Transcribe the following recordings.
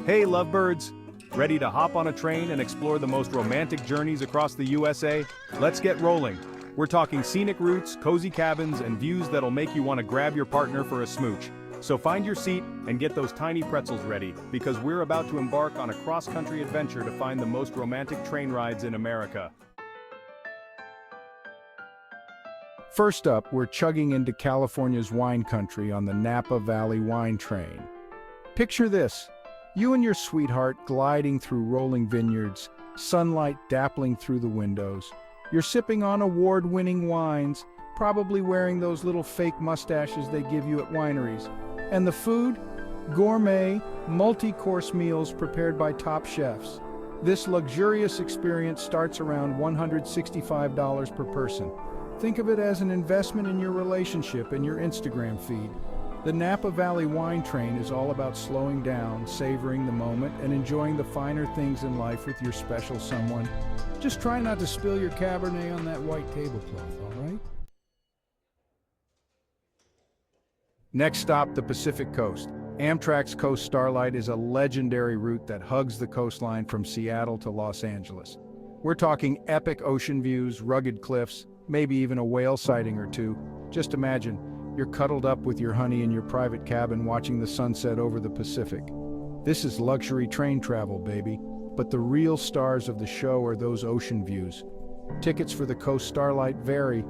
Hey lovebirds! Ready to hop on a train and explore the most romantic journeys across the USA? Let's get rolling. We're talking scenic routes, cozy cabins, and views that'll make you want to grab your partner for a smooch. So find your seat and get those tiny pretzels ready, because we're about to embark on a cross-country adventure to find the most romantic train rides in America. First up, we're chugging into California's wine country on the Napa Valley Wine Train. Picture this. You and your sweetheart gliding through rolling vineyards, sunlight dappling through the windows. You're sipping on award-winning wines, probably wearing those little fake mustaches they give you at wineries. And the food? Gourmet, multi-course meals prepared by top chefs. This luxurious experience starts around $165 per person. Think of it as an investment in your relationship and your Instagram feed. The Napa Valley Wine Train is all about slowing down, savoring the moment, and enjoying the finer things in life with your special someone. Just try not to spill your Cabernet on that white tablecloth, all right? Next stop, the Pacific Coast. Amtrak's Coast Starlight is a legendary route that hugs the coastline from Seattle to Los Angeles. We're talking epic ocean views, rugged cliffs, maybe even a whale sighting or two. Just imagine, you're cuddled up with your honey in your private cabin watching the sunset over the Pacific. This is luxury train travel, baby. But the real stars of the show are those ocean views. Tickets for the Coast Starlight vary,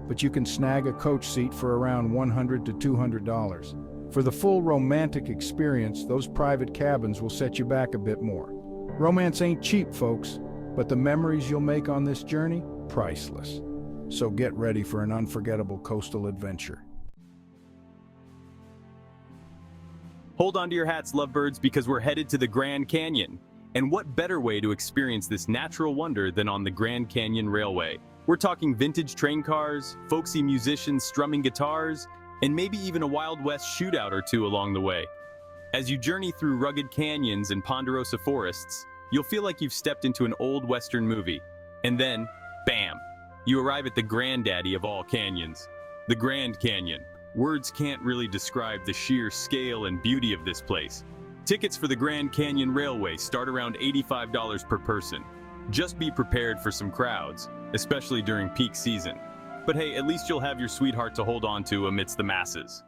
but you can snag a coach seat for around $100 to $200. For the full romantic experience, those private cabins will set you back a bit more. Romance ain't cheap, folks, but the memories you'll make on this journey, priceless. So get ready for an unforgettable coastal adventure. Hold on to your hats, lovebirds, because we're headed to the Grand Canyon. And what better way to experience this natural wonder than on the Grand Canyon Railway? We're talking vintage train cars, folksy musicians strumming guitars, and maybe even a Wild West shootout or two along the way. As you journey through rugged canyons and ponderosa forests, you'll feel like you've stepped into an old Western movie. And then, bam! You arrive at the granddaddy of all canyons, the Grand Canyon. Words can't really describe the sheer scale and beauty of this place. Tickets for the Grand Canyon Railway start around $85 per person. Just be prepared for some crowds, especially during peak season. But hey, at least you'll have your sweetheart to hold on to amidst the masses.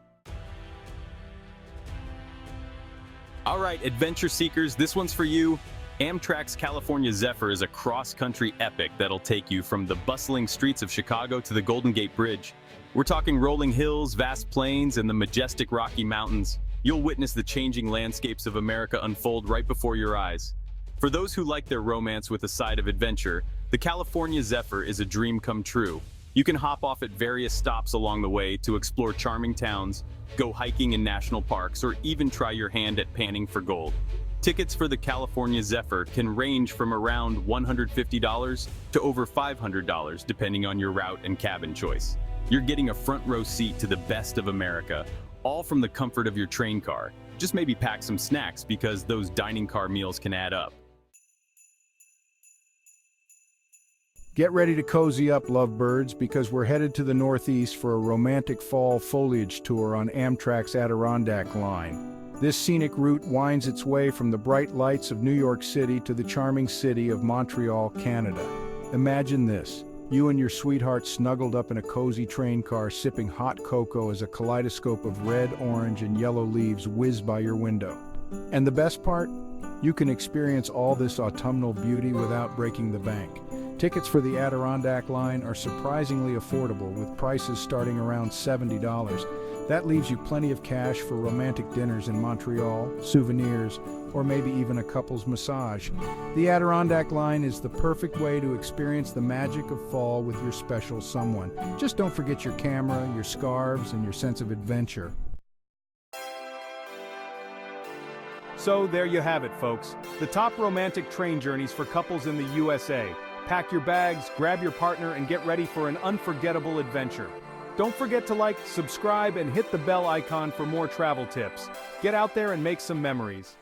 All right, adventure seekers, this one's for you. Amtrak's California Zephyr is a cross-country epic that'll take you from the bustling streets of Chicago to the Golden Gate Bridge. We're talking rolling hills, vast plains, and the majestic Rocky Mountains. You'll witness the changing landscapes of America unfold right before your eyes. For those who like their romance with a side of adventure, the California Zephyr is a dream come true. You can hop off at various stops along the way to explore charming towns, go hiking in national parks, or even try your hand at panning for gold. Tickets for the California Zephyr can range from around $150 to over $500 depending on your route and cabin choice. You're getting a front row seat to the best of America, all from the comfort of your train car. Just maybe pack some snacks because those dining car meals can add up. Get ready to cozy up, lovebirds, because we're headed to the Northeast for a romantic fall foliage tour on Amtrak's Adirondack line. This scenic route winds its way from the bright lights of New York City to the charming city of Montreal, Canada. Imagine this. You and your sweetheart snuggled up in a cozy train car sipping hot cocoa as a kaleidoscope of red, orange, and yellow leaves whiz by your window. And the best part? You can experience all this autumnal beauty without breaking the bank. Tickets for the Adirondack line are surprisingly affordable, with prices starting around $70. That leaves you plenty of cash for romantic dinners in Montreal, souvenirs, or maybe even a couple's massage. The Adirondack line is the perfect way to experience the magic of fall with your special someone. Just don't forget your camera, your scarves, and your sense of adventure. So there you have it, folks. The top romantic train journeys for couples in the USA. Pack your bags, grab your partner, and get ready for an unforgettable adventure. Don't forget to like, subscribe, and hit the bell icon for more travel tips. Get out there and make some memories.